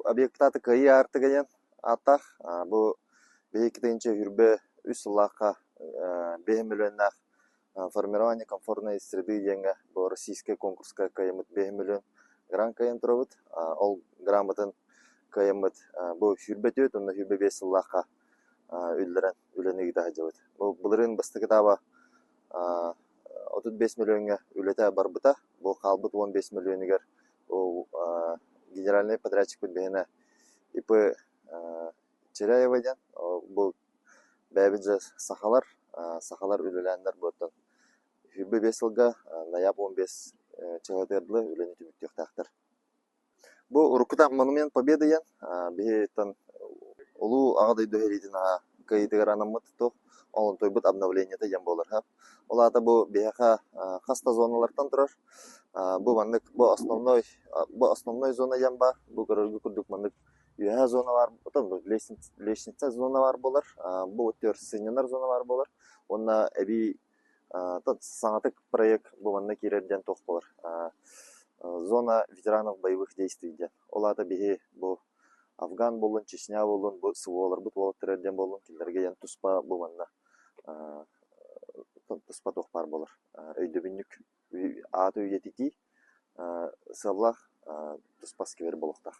объекттаты кайы артыгайын атақ, бұл бейкетенче үрбе үс лақа 5 миллионнақ формирование комфортной среды деньга бұл российская конкурска кайымыт 5 миллион грант кайын тұрабыт. Ол грамотын кайымыт бұл үрбе төт, онна үрбе 5 лақа үлдерен үленеги да жабыт. Бұлырын басты кітаба 35 миллионға үлеті барбыта, бұл қалбыт 15 миллионығар генеральный подрядчик бәйіні ипы Черяевайдан, бұл бәйбіджі сақалар үлеләндер бұттан. Хүрбі 5 жылға ноябрь 15 чығадырдылы үлені түміктек тақтыр. Бұл Уркута монумент победы ен, бейттен ұлу ағадай дөйелейдің кайдығар анамыт тоқ, олын тойбыт обновлениеті ен болыр. Олата бұл бейха хаста зоналардан тұрар. Бұл основной зона ен бар. Бұл көрілгі күрдік маңдық үйәе зона бар. Лестница зона бар болар. Бұл өттер сененар зона бар болар. Онна әбей саңатык проект бұл маңдық керерден тоқ болар. Зона ветеранов боевых действий ден. Олата бейхе бұл Афган болын, Чечня болын, бұл сыволар бұт олаттырерден болын. Келдерге ен тұспа бұл маңдық тұспа тоқпар болар. Өйді бүннік аты өйететі сыллақ тұспас кевер болуқтақ.